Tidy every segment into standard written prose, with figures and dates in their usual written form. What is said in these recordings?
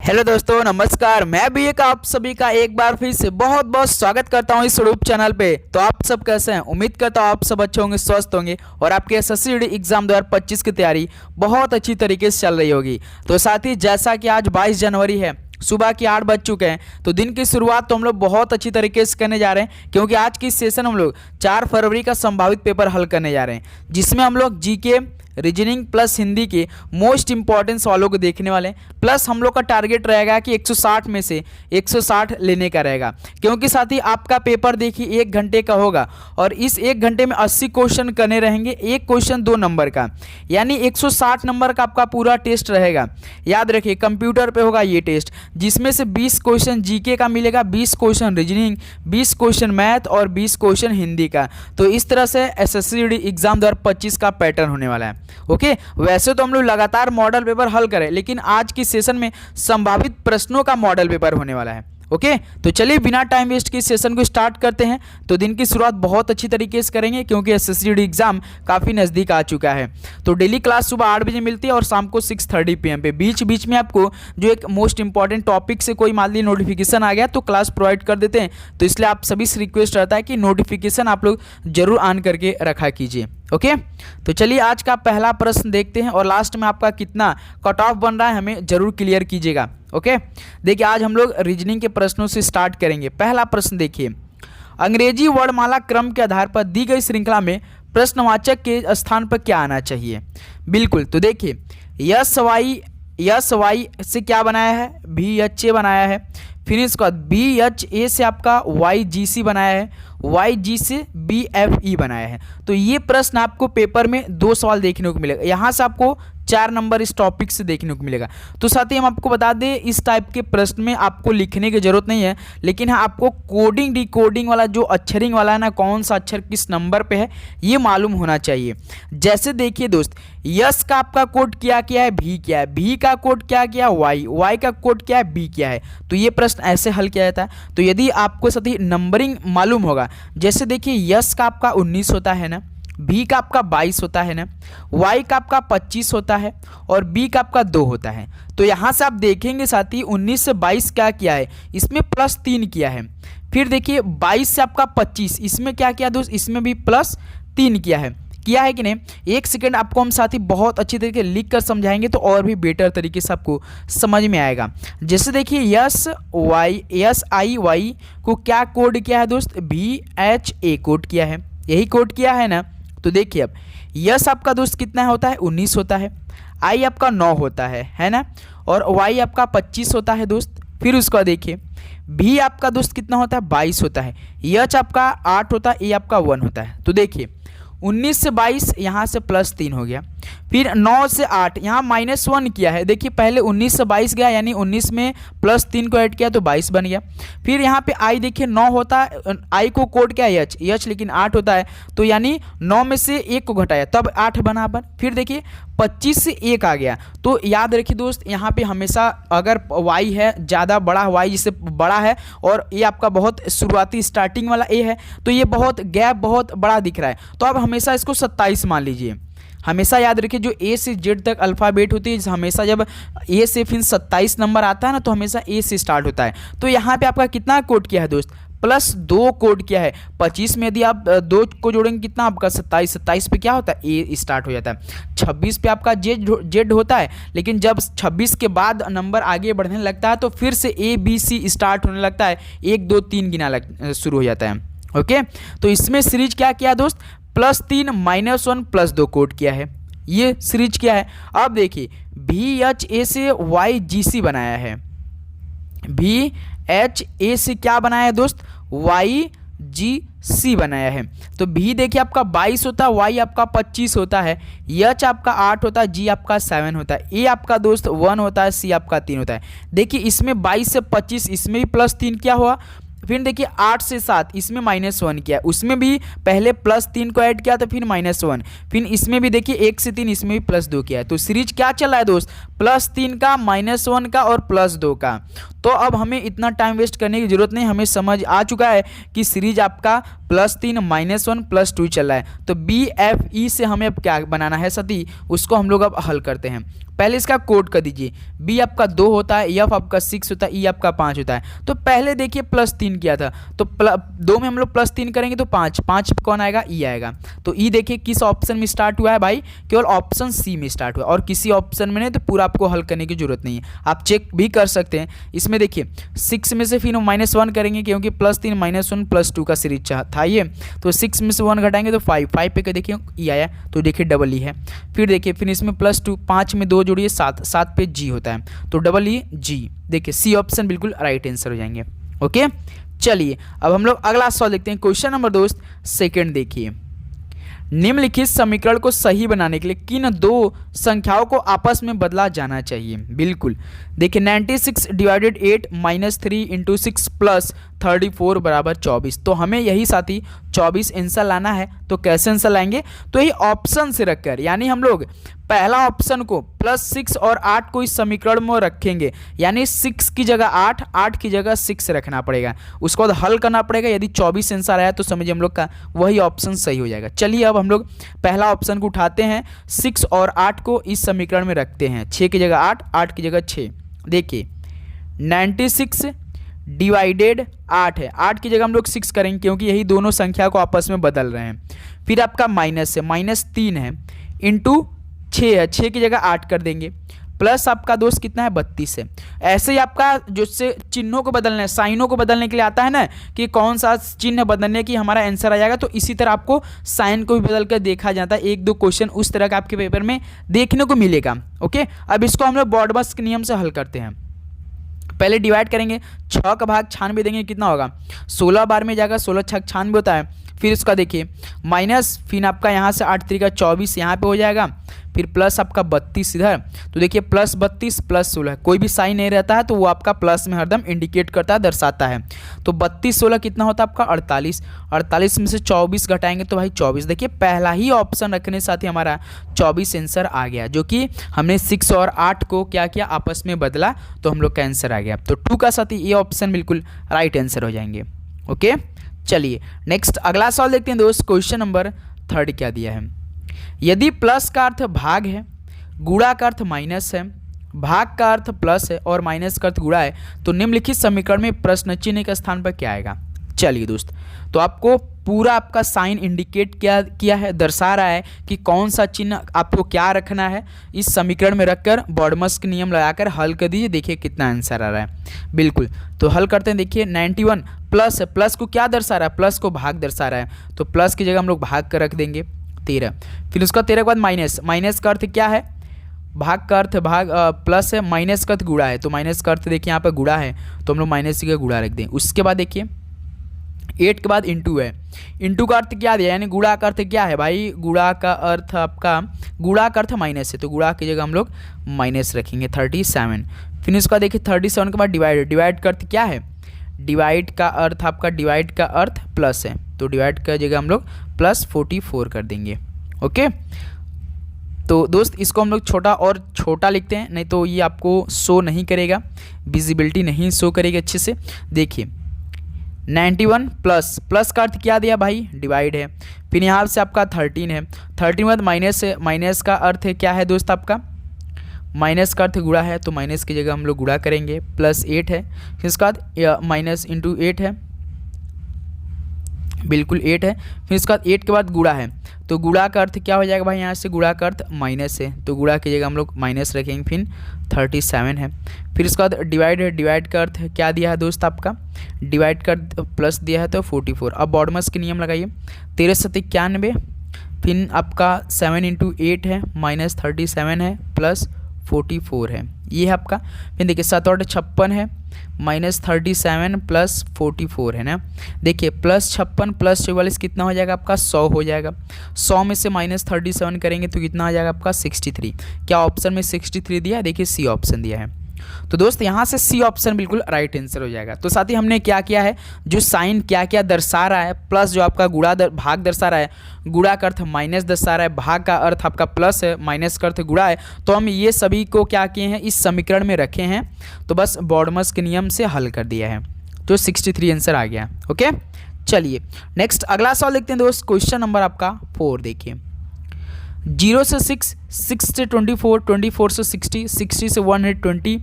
Hello दोस्तों, नमस्कार। मैं भी एक आप सभी का एक बार फिर से बहुत बहुत स्वागत करता हूं इस यूट्यूब चैनल पे। तो आप सब कैसे हैं? उम्मीद करता हूं आप सब अच्छे होंगे, स्वस्थ होंगे और आपके एसएससी एग्जाम 2025 की तैयारी बहुत अच्छी तरीके से चल रही होगी। तो साथ ही जैसा कि आज 22 जनवरी है, सुबह के 8 बज चुके हैं, तो दिन की शुरुआत तो हम लोग बहुत अच्छी तरीके से करने जा रहे हैं, क्योंकि आज की सेशन हम लोग 4 फरवरी का संभावित पेपर हल करने जा रहे हैं, जिसमें हम लोग जीके, रीजनिंग प्लस हिंदी के मोस्ट इंपॉर्टेंट सवालों को देखने वाले हैं। प्लस हम लोग का टारगेट रहेगा कि 160 में से 160 लेने का रहेगा, क्योंकि साथ ही आपका पेपर देखिए 1 घंटे का होगा और इस 1 घंटे में 80 क्वेश्चन करने रहेंगे, एक क्वेश्चन 2 नंबर का, यानी 160 नंबर का आपका पूरा टेस्ट रहेगा। याद रखिए कंप्यूटर पे होगा ये टेस्ट, जिसमें से 20 क्वेश्चन जीके का मिलेगा, 20 क्वेश्चन रीजनिंग, 20 क्वेश्चन मैथ और 20 क्वेश्चन हिंदी का। तो इस तरह से एसएससी एग्जाम 2025 का पैटर्न होने वाला है। ओके, वैसे तो हम लोग लगातार मॉडल पेपर हल करें, लेकिन आज की सेशन में संभावित प्रश्नों का मॉडल पेपर होने वाला है। ओके, तो चलिए बिना टाइम वेस्ट के सेशन को स्टार्ट करते हैं। तो दिन की शुरुआत बहुत अच्छी तरीके से करेंगे, क्योंकि एसएससी एग्जाम काफ़ी नज़दीक आ चुका है। तो डेली क्लास सुबह 8 बजे मिलती है और शाम को 6:30 PM पे। बीच बीच में आपको जो एक मोस्ट इंपॉर्टेंट टॉपिक से कोई मान ली नोटिफिकेशन आ गया तो क्लास प्रोवाइड कर देते हैं। तो इसलिए आप सभी से रिक्वेस्ट रहता है कि नोटिफिकेशन आप लोग जरूर ऑन करके रखा कीजिए। ओके, तो चलिए आज का पहला प्रश्न देखते हैं और लास्ट में आपका कितना कट ऑफ बन रहा है हमें जरूर क्लियर कीजिएगा। ओके, देखिए आज हम लोग रीजनिंग के प्रश्नों से स्टार्ट करेंगे। पहला प्रश्न देखिए, अंग्रेजी वर्णमाला क्रम के आधार पर दी गई श्रृंखला में प्रश्नवाचक के स्थान पर क्या आना चाहिए? बिल्कुल, तो देखिए यस वाई से क्या बनाया है? VHA बनाया है। फिर इसके बाद BHA से आपका YGC बनाया है, YG से BFE बनाया है। तो ये प्रश्न आपको पेपर में 2 सवाल देखने को मिलेगा, यहाँ से आपको 4 नंबर इस टॉपिक से देखने को मिलेगा। तो साथ ही हम आपको बता दें, इस टाइप के प्रश्न में आपको लिखने की जरूरत नहीं है, लेकिन हाँ आपको कोडिंग डिकोडिंग वाला जो अक्षरिंग वाला है ना, कौन सा अक्षर किस नंबर पे है ये मालूम होना चाहिए। जैसे देखिए दोस्त, यस का आपका कोड क्या है? भी क्या है? भी का कोड क्या वाई का कोड क्या है? बी क्या है? तो ये प्रश्न ऐसे हल किया जाता है। तो यदि आपको साथ ही नंबरिंग मालूम होगा, जैसे देखिए यस का आपका 19 होता है ना, भी का आपका 22 होता है ना, वाई का आपका 25 होता है और बी का आपका 2 होता है। तो यहाँ से आप देखेंगे साथी 19 से 22 क्या किया है? इसमें +3 किया है। फिर देखिए 22 से आपका 25, इसमें क्या किया दोस्त? इसमें भी +3 किया है कि नहीं? एक सेकंड आपको हम साथी बहुत अच्छी तरीके लिख कर समझाएंगे तो और भी बेटर तरीके से आपको समझ में आएगा। जैसे देखिए SIY को क्या कोड किया है दोस्त? VHA कोड किया है, यही कोड किया है ना। तो देखिए अब यस आपका दोस्त कितना होता है? 19 होता है, आई आपका 9 होता है ना, और वाई आपका 25 होता है दोस्त। फिर उसका देखिए भी आपका दोस्त कितना होता है? 22 होता है, यच आपका 8 होता है, ए आपका 1 होता है। तो देखिए 19 से 22 यहाँ से +3 हो गया, फिर 9 से 8 यहाँ -1 किया है। देखिए पहले 19 से 22 गया, यानी 19 में +3 को ऐड किया तो 22 बन गया। फिर यहाँ पे आई देखिए 9 होता है, आई को कोड क्या है? यच लेकिन 8 होता है, तो यानी 9 में से 1 को घटाया तब 8 बना अपन। फिर देखिए 25 से 1 आ गया। तो याद रखिए दोस्त, यहाँ पे हमेशा अगर वाई है ज़्यादा बड़ा, वाई जिससे बड़ा है और ये आपका बहुत शुरुआती स्टार्टिंग वाला ए है, तो ये बहुत गैप बहुत बड़ा दिख रहा है, तो आप हमेशा इसको 27 मान लीजिए। हमेशा याद रखिए जो ए से जेड तक अल्फ़ाबेट होती है, हमेशा जब ए से फिर 27 नंबर आता है ना, तो हमेशा ए से स्टार्ट होता है। तो यहाँ पे आपका कितना कोड किया है दोस्त? +2 कोड किया है। 25 में यदि आप 2 को जोड़ेंगे कितना आपका? 27। 27 पे क्या होता है? ए स्टार्ट हो जाता है। 26 पे आपका जेड होता है, लेकिन जब 26 के बाद नंबर आगे बढ़ने लगता है तो फिर से ABC स्टार्ट होने लगता है, 1 2 3 गिना शुरू हो जाता है। ओके, तो इसमें सीरीज क्या किया दोस्त? +3 -1 +2 कोड किया है, ये सीरीज क्या है? अब देखिए VHA से YGC बनाया है, VHA से क्या बनाया है दोस्त? YGC बनाया है। तो भी देखिए आपका 22 होता है, Y आपका 25 होता है, H आपका 8 होता है, G आपका 7 होता है, A आपका दोस्त 1 होता है, C आपका 3 होता है। देखिए इसमें 22 से 25, इसमें भी +3 क्या हुआ? फिर देखिए 8 से 7, इसमें -1 किया, उसमें भी पहले +3 को ऐड किया तो फिर -1, फिर इसमें भी देखिए 1 से 3, इसमें भी +2 किया है। तो सीरीज क्या चल रहा है दोस्त? +3 का, -1 का और +2 का। तो अब हमें इतना टाइम वेस्ट करने की जरूरत नहीं, हमें समझ आ चुका है कि सीरीज आपका +3 -1 +2 चल रहा है। तो बी एफ ई से हमें अब क्या बनाना है साथी, उसको हम लोग अब हल करते हैं। पहले इसका कोड कर दीजिए। बी आपका 2 होता है, एफ आपका 6 होता है, ई आपका 5 होता है। तो पहले देखिए +3 किया था, तो 2 में हम लोग +3 करेंगे तो 5 कौन आएगा, ई आएगा। तो ई देखिए किस ऑप्शन में स्टार्ट हुआ है भाई, केवल ऑप्शन सी में स्टार्ट हुआ और किसी ऑप्शन में नहीं। तो पूरा आपको हल करने की जरूरत नहीं है, आप चेक भी कर सकते हैं। इसमें देखिए 6 में से फिर -1 करेंगे क्योंकि +3 -1 +2 का सीरीज था ये। तो 6 में से 1 घटाएंगे तो 5 पे देखिए ई आया, तो देखिए डबल ई है। फिर देखिए फिर इसमें +2, 5 में 2 जोड़िए 7 पे जी होता है, तो डबल ई जी। देखिए सी ऑप्शन बिल्कुल राइट आंसर हो जाएंगे। ओके, चलिए अब हम लोग अगला सवाल देखते हैं। क्वेश्चन नंबर दोस्त सेकंड देखिए, निम्नलिखित समीकरण को सही बनाने के लिए किन 2 संख्याओं को आपस में बदला जाना चाहिए। बिल्कुल देखिए 96 / 8 -3 × 6 + 34 = 24। तो हमें यही साथी 24 आंसर लाना है। तो कैसे आंसर लाएंगे, तो यही ऑप्शन से रखकर, यानी हम लोग पहला ऑप्शन को +6 और 8 को इस समीकरण में रखेंगे, यानी 6 की जगह 8 की जगह 6 रखना पड़ेगा। उसके बाद हल करना पड़ेगा। यदि 24 आंसर आया तो समझिए हम लोग का वही ऑप्शन सही हो जाएगा। चलिए अब हम लोग पहला ऑप्शन को उठाते हैं, 6 और 8 को इस समीकरण में रखते हैं। 6 की जगह 8 की जगह 6। देखिए 96 / 8 है, 8 की जगह हम लोग 6 करेंगे क्योंकि यही दोनों संख्या को आपस में बदल रहे हैं। फिर आपका माइनस है, -3 है, इंटू 6 है, 6 की जगह 8 कर देंगे, प्लस आपका दोस्त कितना है, 32 है। ऐसे ही आपका जो से चिन्हों को बदलना है, साइनों को बदलने के लिए आता है ना कि कौन सा चिन्ह बदलने की हमारा आंसर आ जाएगा, तो इसी तरह आपको साइन को भी बदल कर देखा जाता है। 1-2 क्वेश्चन उस तरह का आपके पेपर में देखने को मिलेगा। ओके, अब इसको हम लोग ब्रॉडबस के नियम से हल करते हैं। पहले डिवाइड करेंगे, 6 का भाग 96 देंगे, कितना होगा, 16 बार में जाएगा, 16 6 96 होता है। फिर इसका देखिए माइनस, फिर आपका यहाँ से 8 3 का 24 यहाँ पे हो जाएगा, फिर प्लस आपका 32 इधर। तो देखिए +32 +16, कोई भी साइन नहीं रहता है तो वो आपका प्लस में हरदम इंडिकेट करता है, दर्शाता है। तो 32 16 कितना होता है आपका 48, 48 में से 24 घटाएंगे तो भाई 24। देखिए पहला ही ऑप्शन रखने साथ ही हमारा 24 आंसर आ गया, जो कि हमने 6 और 8 को क्या किया, आपस में बदला, तो हम लोग का आंसर आ गया। तो 2 का साथ ही ये ऑप्शन बिल्कुल राइट आंसर हो जाएंगे। ओके, चलिए नेक्स्ट अगला सवाल देखते हैं दोस्त। क्वेश्चन नंबर 3 क्या दिया है, यदि प्लस का अर्थ भाग है, गुणा का अर्थ माइनस है, भाग का अर्थ प्लस है और माइनस का अर्थ गुणा है, तो निम्नलिखित समीकरण में प्रश्न चिन्ह के स्थान पर क्या आएगा। चलिए दोस्त, तो आपको पूरा आपका साइन इंडिकेट किया है, दर्शा रहा है कि कौन सा चिन्ह आपको क्या रखना है। इस समीकरण में रखकर बॉडमस के नियम लगाकर हल कर दीजिए, देखिए कितना आंसर आ रहा है। बिल्कुल, तो हल करते हैं। देखिए 91 प्लस है, प्लस को क्या दर्शा रहा है, प्लस को भाग दर्शा रहा है, तो प्लस की जगह हम लोग भाग कर रख देंगे 13। फिर उसका 13 के बाद माइनस, माइनस का अर्थ क्या है, भाग का अर्थ भाग प्लस है, माइनस का अर्थ गुणा है, तो माइनस का अर्थ देखिए यहाँ पर गुणा है, तो हम लोग माइनस की गुणा रख दें। उसके बाद देखिए 8 के बाद इंटू है, इंटू का अर्थ क्या दिया, यानी गुणा का अर्थ क्या है भाई, गुणा का अर्थ आपका, गुणा का अर्थ माइनस है, तो गुणा की जगह हम लोग माइनस रखेंगे 37। फिर उसका देखिए 37 के बाद डिवाइड, डिवाइड का अर्थ क्या है, डिवाइड का अर्थ आपका, डिवाइड का अर्थ प्लस है, तो डिवाइड का जगह हम लोग प्लस 44 कर देंगे। ओके, तो दोस्त इसको हम लोग छोटा और छोटा लिखते हैं, नहीं तो ये आपको शो नहीं करेगा, विजिबिलिटी नहीं शो करेगी अच्छे से। देखिए 91 प्लस, प्लस का अर्थ क्या दिया भाई, डिवाइड है। फिर यहाँ से आपका 13 है, 13 बाद माइनस है, माइनस का अर्थ क्या है दोस्त आपका, माइनस का अर्थ गुणा है, तो माइनस की जगह हम लोग गुणा करेंगे, प्लस 8 है। फिर उसके बाद माइनस इंटू 8 है, बिल्कुल 8 है। फिर उसके बाद 8 के बाद गुणा है, तो गुणा का अर्थ क्या हो जाएगा भाई, यहाँ से गुणा का अर्थ माइनस है, तो गुणा की जगह हम लोग माइनस रखेंगे। फिर 37 है। फिर उसके बाद डिवाइड है, डिवाइड का अर्थ क्या दिया है दोस्त आपका, डिवाइड का प्लस दिया है तो 44। अब बॉडमस के नियम लगाइए, 13 7 91, फिर आपका 7 इंटू 8 है, माइनस 37 है, प्लस 44 है, ये है आपका। फिर देखिए 7 8 56 है, माइनस 37 प्लस 44 है ना। देखिए प्लस 56 प्लस 44 कितना हो जाएगा आपका, 100 हो जाएगा। 100 में से माइनस 37 करेंगे तो कितना आ जाएगा आपका 63। क्या ऑप्शन में 63 दिया है, देखिए सी ऑप्शन दिया है। तो दोस्त यहाँ से सी ऑप्शन बिल्कुल राइट आंसर हो जाएगा। तो साथ ही हमने क्या किया है, जो साइन क्या क्या दर्शा रहा है, प्लस जो आपका गुणा भाग दर्शा रहा है, गुणा का अर्थ माइनस दर्शा रहा है, भाग का अर्थ आपका प्लस है, माइनस का अर्थ गुणा है, तो हम ये सभी को क्या किए हैं, इस समीकरण में रखे हैं, तो बस बॉडमस के नियम से हल कर दिया है, तो 63 आंसर आ गया। ओके, चलिए नेक्स्ट अगला सवाल देखते हैं दोस्त। क्वेश्चन नंबर आपका 4 देखिए। 0 से 6, 6 से 24, 24 से 60, 60 से 120,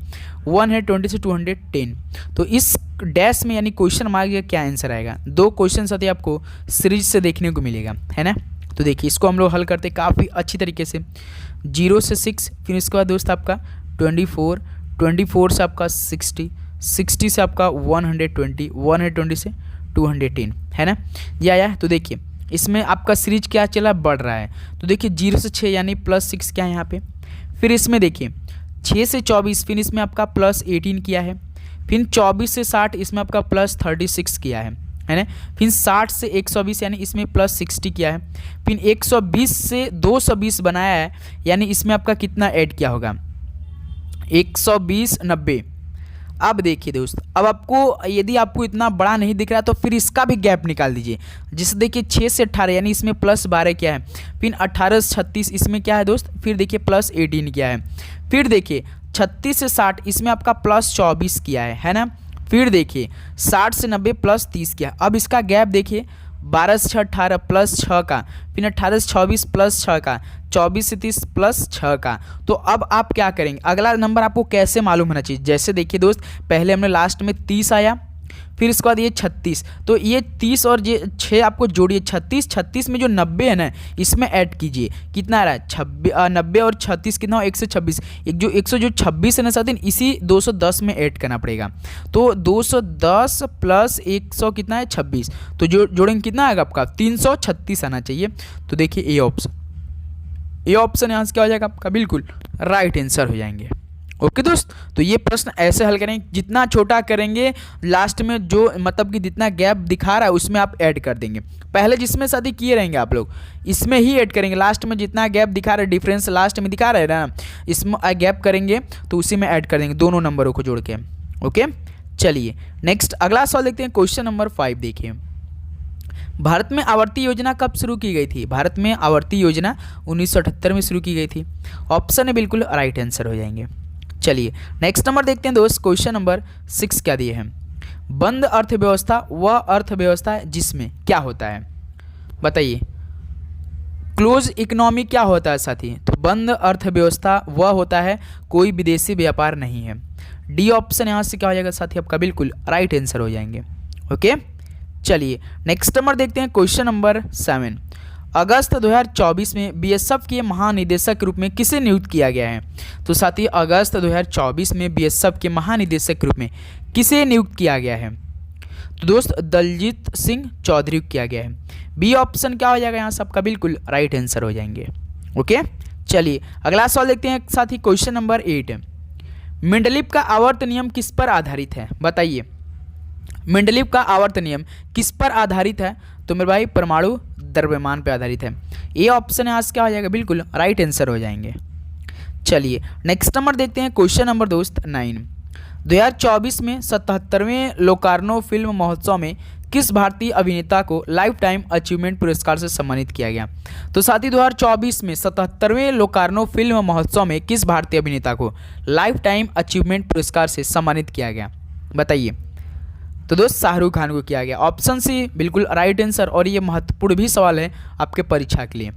120 से 210। तो इस डैश में यानी क्वेश्चन मार्क का क्या आंसर आएगा? 2 क्वेश्चन साथ ही आपको सीरीज से देखने को मिलेगा, है ना। तो देखिए इसको हम लोग हल करते काफ़ी अच्छी तरीके से। 0 से 6, फिर इसके बाद दोस्त आपका 24, 24 से आपका 60, 60 से आपका 120, 120 से 210, है ना। ये आया। तो देखिए इसमें आपका सीरीज क्या चला, बढ़ रहा है। तो देखिए 0 से 6 यानी +6 क्या है यहाँ पे। फिर इसमें देखिए 6 से 24, फिर इसमें आपका +18 किया है। फिर 24 से 60 इसमें आपका +36 किया है ना। फिर 60 से 120 यानी इसमें +60 किया है। फिर 120 से 220 बनाया है, यानी इसमें आपका कितना ऐड किया होगा? 120, 90। अब देखिए दोस्त, अब आपको यदि आपको इतना बड़ा नहीं दिख रहा तो फिर इसका भी गैप निकाल दीजिए। जिससे देखिए 6 से 18 यानी इसमें +12 क्या है। फिर 18 से 36 इसमें क्या है दोस्त, फिर देखिए +18 क्या है। फिर देखिए 36 से 60 इसमें आपका +24 किया है ना। फिर देखिए 60 से 90 +30 किया। अब इसका गैप देखिए 12 से 18 +6 का, फिर 18 से 24 +6 का, 24 से 30 +6 का। तो अब आप क्या करेंगे, अगला नंबर आपको कैसे मालूम होना चाहिए? जैसे देखिए दोस्त, पहले हमने लास्ट में 30 आया, फिर इसके बाद ये 36, तो ये 30 और ये 6 आपको जोड़िए 36, 36 में जो 90 है ना इसमें ऐड कीजिए। कितना आ रहा है? 90 और 36 कितना हो? 126। एक जो 126 है ना साथ, इसी 210 में ऐड करना पड़ेगा। तो 210 + 100 कितना है? 26। तो जो जोड़ेंगे कितना आएगा आपका? 336 आना चाहिए। तो देखिए ए ऑप्शन यहाँ से क्या हो जाएगा आपका? बिल्कुल राइट आंसर हो जाएंगे। ओके दोस्त, तो ये प्रश्न ऐसे हल करेंगे, जितना छोटा करेंगे लास्ट में जो मतलब कि जितना गैप दिखा रहा है उसमें आप ऐड कर देंगे। पहले जिसमें शादी किए रहेंगे आप लोग इसमें ही ऐड करेंगे। लास्ट में जितना गैप दिखा रहा है, डिफरेंस लास्ट में दिखा रहा है ना, इसमें गैप करेंगे तो उसी में ऐड कर देंगे दोनों नंबरों को जोड़ के। ओके चलिए नेक्स्ट अगला सवाल देखते हैं। क्वेश्चन नंबर 5 देखिए। भारत में आवर्ती योजना कब शुरू की गई थी? भारत में आवर्ती योजना 1978 में शुरू की गई थी। ऑप्शन है बिल्कुल राइट आंसर हो जाएंगे। चलिए नेक्स्ट नंबर देखते हैं दोस्त। क्वेश्चन नंबर 6 क्या दिए हैं? बंद अर्थव्यवस्था वह अर्थव्यवस्था है जिसमें क्या होता है? बताइए। क्लोज इकोनॉमी क्या होता है साथी? तो बंद अर्थव्यवस्था वह होता है कोई विदेशी व्यापार नहीं है। डी ऑप्शन यहाँ से क्या हो जाएगा साथी आपका? बिल्कुल राइट आंसर हो जाएंगे। ओके चलिए नेक्स्ट नंबर देखते हैं। Question number 7। अगस्त 2024 में बीएसएफ के महानिदेशक के रूप में किसे नियुक्त किया गया है? तो साथी अगस्त 2024 में बीएसएफ के महानिदेशक के रूप में किसे नियुक्त किया गया है? तो दोस्त दलजीत सिंह चौधरी को किया गया है। बी ऑप्शन क्या हो जाएगा यहाँ सबका? बिल्कुल राइट आंसर हो जाएंगे। ओके चलिए अगला सवाल देखते हैं साथी। Question number 8। मेंडलीव का आवर्त नियम किस पर आधारित है? बताइए। मेंडलीव का आवर्त नियम किस पर आधारित है? तो मेरे भाई परमाणु द्रव्यमान पर आधारित है। ए ऑप्शन यहाँ से क्या हो जाएगा? बिल्कुल राइट आंसर हो जाएंगे। चलिए नेक्स्ट नंबर देखते हैं। क्वेश्चन नंबर दोस्त 9। 2024 में 77वें लोकार्नो फिल्म महोत्सव में किस भारतीय अभिनेता को लाइफ टाइम अचीवमेंट पुरस्कार से सम्मानित किया गया? तो साथी 2024 में 77वें लोकार्नो फिल्म महोत्सव में किस भारतीय अभिनेता को लाइफ टाइम अचीवमेंट पुरस्कार से सम्मानित किया गया? बताइए। तो दोस्त शाहरुख खान को किया गया। ऑप्शन सी बिल्कुल राइट आंसर, और ये महत्वपूर्ण भी सवाल है आपके परीक्षा के लिए।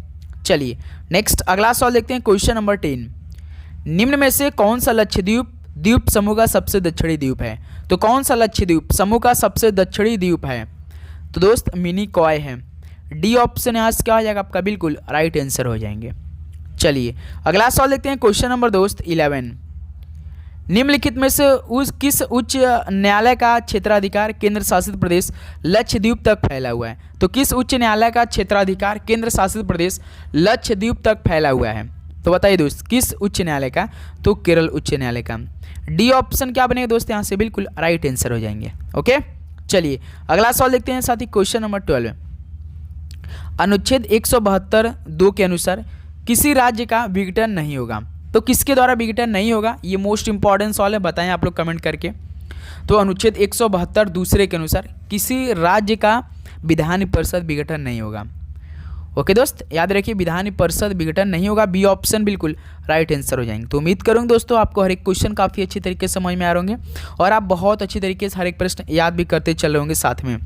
चलिए नेक्स्ट अगला सवाल देखते हैं। Question number 10। निम्न में से कौन सा लक्षद्वीप द्वीप समूह का सबसे दक्षिणी द्वीप है? तो कौन सा लक्षद्वीप समूह का सबसे दक्षिणी द्वीप है? तो दोस्त मिनिकॉय है। डी ऑप्शन यहाँ से क्या हो जाएगा आपका? बिल्कुल राइट आंसर हो जाएंगे। चलिए अगला सवाल देखते हैं। क्वेश्चन नंबर दोस्त 11। निम्नलिखित में से किस उच्च न्यायालय का क्षेत्राधिकार केंद्र शासित प्रदेश लक्षद्वीप तक फैला हुआ है? तो किस उच्च न्यायालय का क्षेत्राधिकार केंद्र शासित प्रदेश लक्षद्वीप तक फैला हुआ है? तो बताइए दोस्त किस उच्च न्यायालय का? तो केरल उच्च न्यायालय का। डी ऑप्शन क्या बनेगा दोस्त? यहाँ से बिल्कुल राइट आंसर हो जाएंगे। ओके चलिए अगला सवाल देखते हैं साथी। Question number 12। अनुच्छेद 172(2) के अनुसार किसी राज्य का विघटन नहीं होगा। तो किसके द्वारा विघटन नहीं होगा? ये मोस्ट इंपॉर्टेंट सवाल है, बताएं आप लोग कमेंट करके। तो अनुच्छेद 172 दूसरे के अनुसार किसी राज्य का विधान परिषद विघटन नहीं होगा। ओके दोस्त याद रखिए विधान परिषद विघटन नहीं होगा। बी ऑप्शन बिल्कुल राइट आंसर हो जाएंगे। तो उम्मीद करूँगा दोस्तों आपको हर एक क्वेश्चन काफ़ी अच्छी तरीके से समझ में आ रहे होंगे और आप बहुत अच्छी तरीके से हर एक प्रश्न याद भी करते चल रहे होंगे साथ में।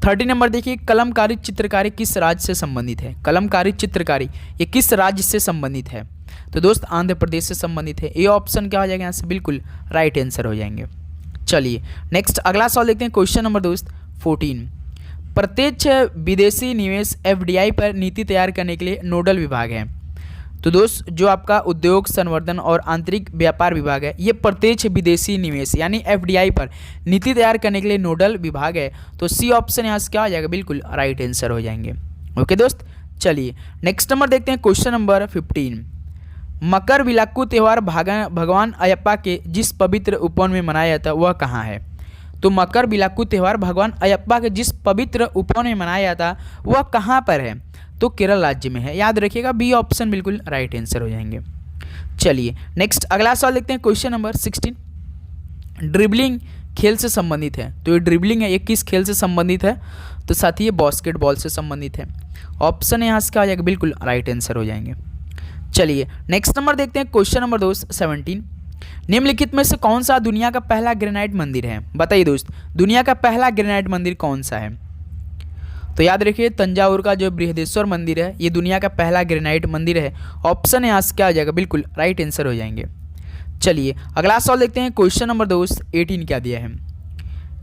30 नंबर देखिए, कलमकारी चित्रकारी किस राज्य से संबंधित है? कलमकारी चित्रकारी ये किस राज्य से संबंधित है? तो दोस्त आंध्र प्रदेश से संबंधित है। ये ऑप्शन क्या हो जाएगा यहाँ से? बिल्कुल राइट आंसर हो जाएंगे। चलिए नेक्स्ट अगला सवाल देखते हैं। क्वेश्चन नंबर दोस्त 14, प्रत्यक्ष विदेशी निवेश FDI पर नीति तैयार करने के लिए नोडल विभाग है। तो दोस्त जो आपका उद्योग संवर्धन और आंतरिक व्यापार विभाग है, ये प्रत्यक्ष विदेशी निवेश यानी FDI पर नीति तैयार करने के लिए नोडल विभाग है। तो सी ऑप्शन यहाँ से क्या हो जाएगा? बिल्कुल राइट आंसर हो जाएंगे। ओके दोस्त, चलिए नेक्स्ट नंबर देखते हैं। क्वेश्चन नंबर 15, मकर विलाक्कू त्यौहार भगवान अयप्पा के जिस पवित्र उपवन में मनाया जाता है वह कहाँ है? तो मकर विलाक्कू त्यौहार भगवान अयप्पा के जिस पवित्र उपवन में मनाया जाता वह कहाँ पर है? तो केरल राज्य में है। याद रखिएगा बी ऑप्शन बिल्कुल राइट आंसर हो जाएंगे। चलिए नेक्स्ट अगला सवाल देखते हैं। क्वेश्चन नंबर 16, ड्रिबलिंग खेल से संबंधित है। तो ये ड्रिबलिंग है, ये किस खेल से संबंधित है? तो साथी ये बास्केटबॉल से संबंधित है। ऑप्शन यहाँ से क्या हो जाएगा? बिल्कुल राइट आंसर हो जाएंगे। चलिए नेक्स्ट नंबर देखते हैं। क्वेश्चन नंबर दोस्त 17, निम्नलिखित में से कौन सा दुनिया का पहला ग्रेनाइट मंदिर है? बताइए दोस्त, दुनिया का पहला ग्रेनाइट मंदिर कौन सा है? तो याद रखिए तंजावुर का जो बृहदेश्वर मंदिर है ये दुनिया का पहला ग्रेनाइट मंदिर है। ऑप्शन यहाँ से क्या हो जाएगा? बिल्कुल राइट आंसर हो जाएंगे। चलिए अगला सवाल देखते हैं। क्वेश्चन नंबर दोस्त 18 क्या दिया है?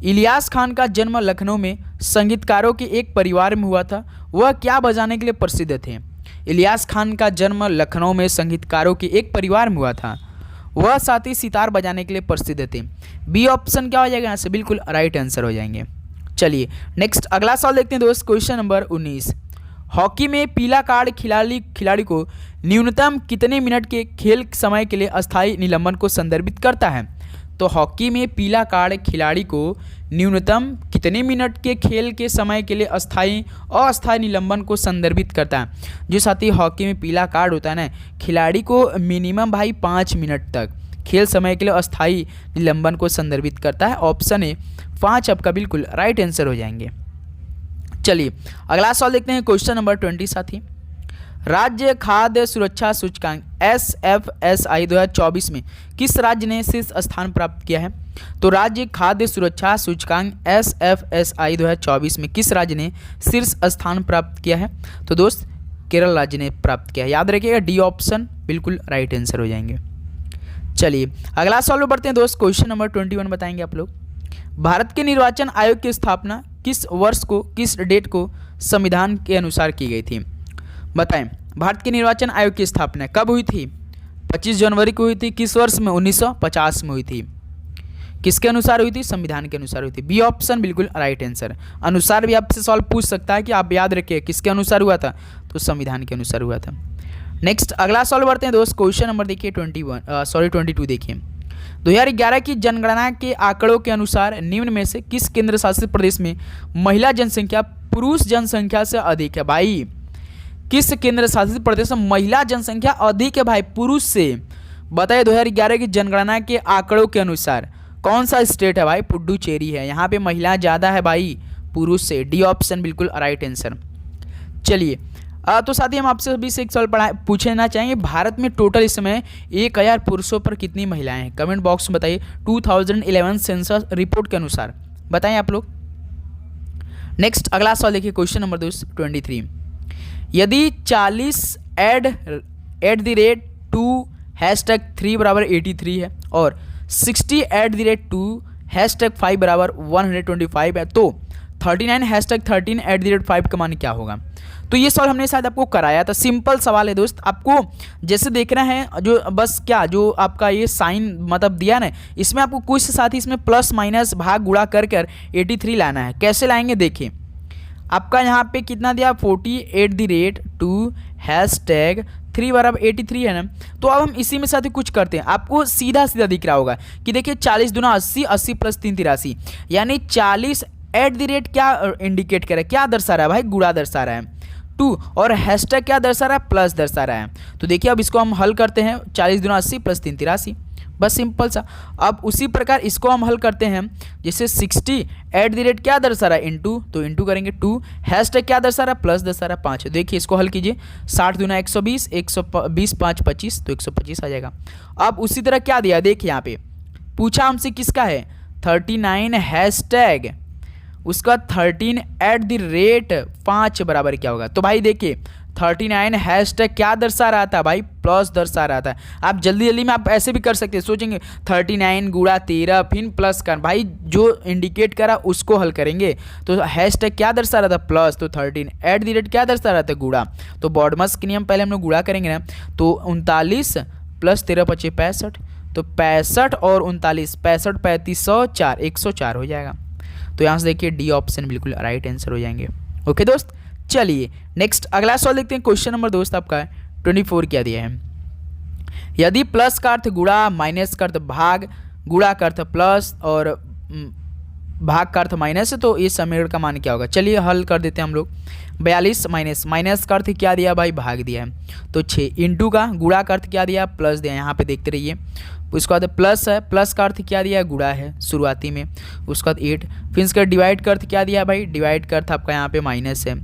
इलियास खान का जन्म लखनऊ में संगीतकारों के एक परिवार में हुआ था, वह क्या बजाने के लिए प्रसिद्ध थे? इलियास खान का जन्म लखनऊ में संगीतकारों के एक परिवार में हुआ था, वह साथ ही सितार बजाने के लिए प्रसिद्ध थे। बी ऑप्शन क्या हो जाएगा यहाँ से? बिल्कुल राइट आंसर हो जाएंगे। चलिए नेक्स्ट अगला सवाल देखते हैं दोस्त। क्वेश्चन नंबर 19, हॉकी में पीला कार्ड खिलाड़ी को न्यूनतम कितने मिनट के खेल समय के लिए अस्थायी निलंबन को संदर्भित करता है? तो हॉकी में पीला कार्ड खिलाड़ी को न्यूनतम कितने मिनट के खेल के समय के लिए अस्थायी निलंबन को संदर्भित करता है? जो साथी हॉकी में पीला कार्ड होता है ना, खिलाड़ी को मिनिमम भाई 5 मिनट तक खेल समय के लिए अस्थायी निलंबन को संदर्भित करता है। ऑप्शन ए 5 आपका बिल्कुल राइट आंसर हो जाएंगे। चलिए अगला सवाल देखते हैं। क्वेश्चन नंबर 20 साथी, राज्य खाद्य सुरक्षा सूचकांक SFSI 2024 में किस राज्य ने शीर्ष स्थान प्राप्त किया है? तो राज्य खाद्य सुरक्षा सूचकांक SFSI 2024 में किस राज्य ने शीर्ष स्थान प्राप्त किया है? तो दोस्त केरल राज्य ने प्राप्त किया है। याद रखिएगा डी ऑप्शन बिल्कुल राइट आंसर हो जाएंगे। चलिए अगला सवाल बढ़ते हैं दोस्त। क्वेश्चन नंबर 21 बताएंगे आप लोग, भारत के निर्वाचन आयोग की स्थापना किस वर्ष को, किस डेट को संविधान के अनुसार की गई थी? बताएं, भारत के निर्वाचन आयोग की स्थापना कब हुई थी? 25 जनवरी को हुई थी। किस वर्ष में? 1950 में हुई थी। किसके अनुसार हुई थी? संविधान के अनुसार हुई थी। बी ऑप्शन बिल्कुल राइट आंसर। अनुसार भी आपसे सवाल पूछ सकता है कि आप याद रखिए किसके अनुसार हुआ था, तो संविधान के अनुसार हुआ था। नेक्स्ट अगला सवाल बढ़ते हैं दोस्त। क्वेश्चन नंबर देखिए 22 देखिए, 2011 की जनगणना के आंकड़ों के अनुसार निम्न में से किस केंद्र शासित प्रदेश में महिला जनसंख्या पुरुष जनसंख्या से अधिक है? भाई किस केंद्र शासित प्रदेश में महिला जनसंख्या अधिक है भाई पुरुष से? बताइए 2011 की जनगणना के आंकड़ों के अनुसार कौन सा स्टेट है भाई? पुडुचेरी है। यहाँ पे महिला ज़्यादा है भाई पुरुष से। डी ऑप्शन बिल्कुल राइट आंसर। चलिए तो साथ ही हम आपसे भी से एक सवाल पूछना चाहेंगे, भारत में टोटल इस समय 1000 पुरुषों पर कितनी महिलाएं हैं? कमेंट बॉक्स में बताइए 2011 सेंसस रिपोर्ट के अनुसार बताएं आप लोग। नेक्स्ट अगला सवाल देखिए। क्वेश्चन नंबर 23, यदि 40 @2 #3 = 83 है और 60 @2 #5 = 125 है, तो 39 #13 5 का मान क्या होगा? तो ये सवाल हमने शायद आपको कराया था। सिंपल सवाल है दोस्त, आपको जैसे देखना है जो बस क्या जो आपका ये साइन मतलब दिया ना, इसमें आपको कुछ साथ ही इसमें प्लस माइनस भाग गुणा कर 83 लाना है। कैसे लाएंगे देखिए, आपका यहाँ पे कितना दिया 40 @2 #3 = 83 है ना। तो अब हम इसी में साथ ही कुछ करते हैं, आपको सीधा सीधा दिख रहा होगा कि देखिए 40 दूना 80, 80 + 3 83, यानी 40 क्या इंडिकेट करे, क्या दर्शा रहा है भाई? गुणा दर्शा रहा है। 2 और हैशटैग क्या दर्शा रहा है? प्लस दर्शा रहा है। तो देखिए अब इसको हम हल करते हैं, 40 दूना 80 + 3 83, बस सिंपल सा। अब उसी प्रकार इसको हम हल करते हैं, जैसे 60 क्या दर्शा रहा है? इंटू, तो इंटू करेंगे 2, हैशटैग क्या दर्शा रहा है? प्लस दर्शा रहा है 5। देखिए इसको हल कीजिए, 60 दूना 120, 120 5 25, तो 125 आ जाएगा। अब उसी तरह क्या दिया देखिए, यहाँ पे पूछा हमसे किसका है? 39 हैशटैग उसका 13 एट द रेट 5 बराबर क्या होगा। तो भाई देखिए 39 हैशटैग क्या दर्शा रहा था भाई, प्लस दर्शा रहा था। आप जल्दी जल्दी में आप ऐसे भी कर सकते हैं, सोचेंगे 39 गुणा 13 फिर प्लस कर, भाई जो इंडिकेट करा उसको हल करेंगे। तो हैशटैग क्या दर्शा रहा था, प्लस, तो 13 एट द रेट क्या दर्शा रहा था, गुणा। तो बॉडमस के नियम पहले हम लोग गुणा करेंगे ना, तो 39 प्लस 13 × 5 = 65, तो 65 और 39 65 35 104 104 हो जाएगा। तो यहाँ से देखिए डी ऑप्शन बिल्कुल राइट आंसर हो जाएंगे। ओके दोस्त, चलिए नेक्स्ट अगला सवाल देखते हैं। क्वेश्चन नंबर दोस्त आपका 24 क्या दिया है। यदि प्लस का अर्थ गुणा, माइनस का अर्थ भाग, गुणा का अर्थ प्लस और भाग का अर्थ माइनस है, तो इस समीकरण का मान क्या होगा। चलिए हल कर देते हैं हम लोग। 42 माइनस, माइनस का अर्थ क्या दिया भाई, भाग दिया है, तो 6 इंटू का गुणा का अर्थ क्या दिया, प्लस दिया, यहाँ पे देखते रहिए। उसके बाद प्लस है, प्लस का अर्थ क्या दिया, गुणा है शुरुआती में। उसके बाद 8, फिर इसका डिवाइड का अर्थ क्या दिया भाई, डिवाइड का अर्थ आपका यहाँ पे माइनस है,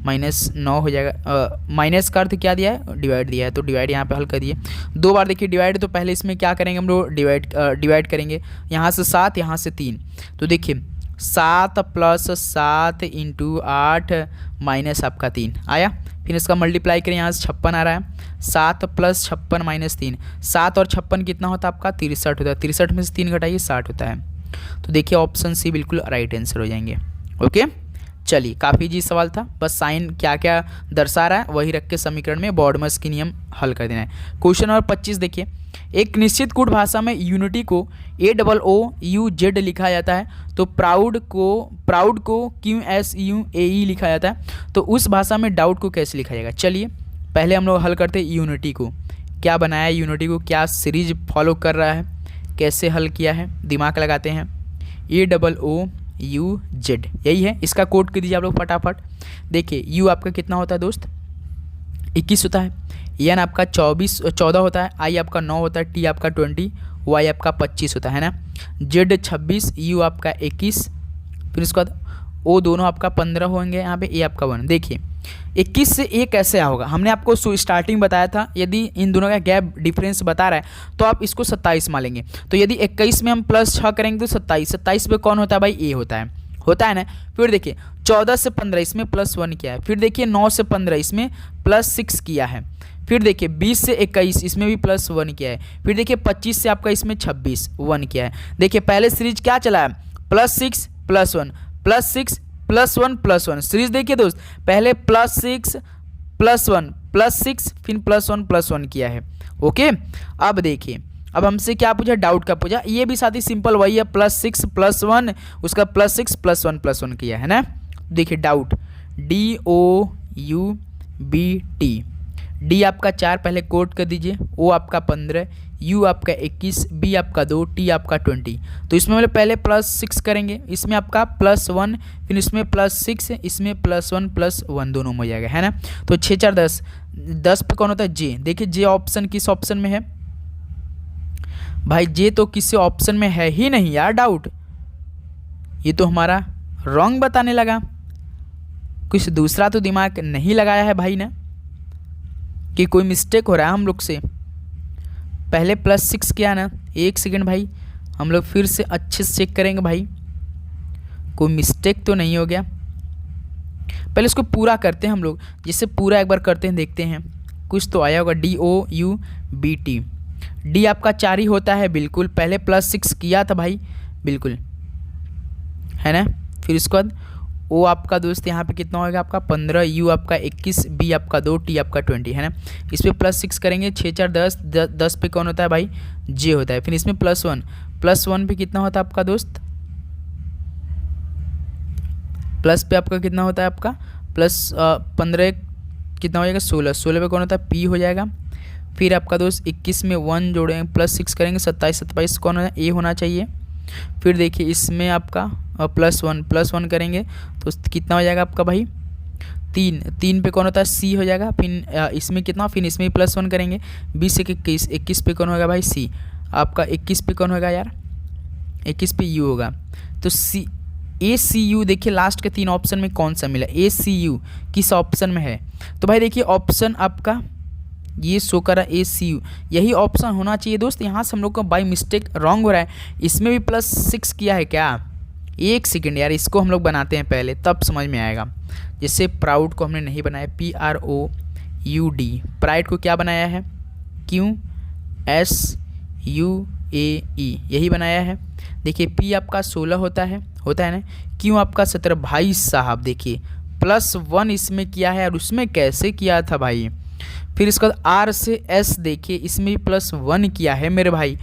-9 हो जाएगा। माइनस का अर्थ क्या दिया है, डिवाइड दिया है, तो डिवाइड यहाँ पे हल कर दिए। 2 बार देखिए डिवाइड, तो पहले इसमें क्या करेंगे हम लोग, डिवाइड करेंगे। यहाँ से 7, यहाँ से 3, तो देखिए 7 + 7 × 8 माइनस आपका 3 आया। फिर इसका मल्टीप्लाई करें, यहाँ से 56 आ रहा है, 7 + 56 - 3, 7 और 56 कितना होता है आपका, 63 होता है। 63 में से 3 घटाइए, 60 होता है। तो देखिए ऑप्शन सी बिल्कुल राइट आंसर हो जाएंगे। ओके, चलिए काफ़ी जी सवाल था, बस साइन क्या क्या दर्शा रहा है वही रख के समीकरण में बॉडमस के नियम हल कर देना है। क्वेश्चन नंबर 25 देखिए, एक निश्चित कूट भाषा में यूनिटी को AOOUZ लिखा जाता है, तो प्राउड को QSUAE लिखा जाता है, तो उस भाषा में डाउट को कैसे लिखा जाएगा। चलिए पहले हम लोग हल करते हैं यूनिटी को, क्या बनाया यूनिटी को, क्या सीरीज फॉलो कर रहा है, कैसे हल किया है, दिमाग लगाते हैं। AOOUZ यही है, इसका कोड कर दीजिए आप लोग फटाफट। देखिए यू आपका कितना होता है दोस्त, 21 होता है, एन आपका 14 होता है, आई आपका 9 होता है, टी आपका 20, वाई आपका 25 होता है ना, जेड 26, यू आपका 21, फिर उसके बाद ओ दोनों आपका 15 होंगे, यहाँ पे ए आपका 1। देखिए 21 से ए कैसे होगा, हमने आपको स्टार्टिंग बताया था, यदि इन दोनों का गैप डिफरेंस बता रहा है तो आप इसको 27 मान लेंगे। तो यदि 21 में हम +6 करेंगे तो 27 पे कौन होता है भाई, ए होता है ना। फिर देखिए 14 से 15 इसमें +1 किया है, फिर देखिए 9 से 15 इसमें +6 किया है, फिर देखिए 20 से 21 इसमें भी +1 किया है, फिर देखिए 25 से आपका इसमें 26 1 किया है। देखिए पहले सीरीज क्या चला है, +6 +1 +6 +1 +1 सीरीज। देखिए दोस्त पहले +6 +1 +6 फिर +1 किया है। ओके, अब देखिए अब हमसे क्या पूछा, डाउट का पूछा, ये भी साथ ही सिंपल वही है, +6 +1 उसका +6 +1 किया है ना। देखिए डाउट DOUBT, डी आपका 4 पहले कोड कर दीजिए, ओ आपका 15, यू आपका 21, बी आपका 2, टी आपका 20। तो इसमें मतलब पहले +6 करेंगे, इसमें आपका +1 फिर इसमें +6 इसमें +1 +1 दोनों में हो जाएगा है ना। तो 6 4 10, 10 पे कौन होता है, जे। देखिए जे ऑप्शन किस ऑप्शन में है भाई, जे तो किसी ऑप्शन में है ही नहीं यार, डाउट ये तो हमारा रॉन्ग बताने लगा, कुछ दूसरा तो दिमाग नहीं लगाया है भाई ना, कि कोई मिस्टेक हो रहा है हम लोग से। पहले +6 किया ना, 1 सेकेंड भाई हम लोग फिर से अच्छे से चेक करेंगे भाई, कोई मिस्टेक तो नहीं हो गया। पहले इसको पूरा करते हैं हम लोग, जिससे पूरा एक बार करते हैं देखते हैं कुछ तो आया होगा। DOUBT, डी आपका 4 ही होता है बिल्कुल, पहले +6 किया था भाई बिल्कुल है ना। फिर इसके बाद ओ आपका दोस्त यहाँ पे कितना होगा आपका 15, यू आपका 21, बी आपका 2, टी आपका 20 है ना। इस पर +6 करेंगे, 6 4 10, 10 पे कौन होता है भाई, जे होता है। फिर इसमें +1 पे कितना होता है आपका दोस्त, प्लस पे आपका कितना होता है आपका +15 कितना हो जाएगा 16 पे कौन होता है, पी हो जाएगा। फिर आपका दोस्त 21 में 1 जोड़ेंगे, +6 करेंगे, 27 कौन होना, ए होना चाहिए। फिर देखिए इसमें आपका +1 करेंगे तो कितना हो जाएगा आपका भाई 3 पे कौन होता है, सी हो जाएगा। फिर इसमें कितना, फिर इसमें +1 करेंगे, 20 से 21 पे कौन होगा भाई, सी। आपका 21 पे कौन होगा यार, 21 पे यू होगा। तो ACU देखिए लास्ट के 3 ऑप्शन में कौन सा मिला, ACU किस ऑप्शन में है। तो भाई देखिए ऑप्शन आपका ये शो करा ACU, यही ऑप्शन होना चाहिए दोस्त। यहाँ से हम लोग को बाई मिस्टेक रॉन्ग हो रहा है, इसमें भी +6 किया है क्या, एक सेकेंड यार, इसको हम लोग बनाते हैं पहले, तब समझ में आएगा। जैसे प्राउड को हमने नहीं बनाया, PROUD, प्राइड को क्या बनाया है, QSUAE, यही बनाया है। देखिए P आपका 16 होता है ना, Q आपका 17। भाई साहब देखिए +1 इसमें किया है, और उसमें कैसे किया था भाई। फिर इसके बाद R से S देखिए, इसमें भी +1 किया है मेरे भाई।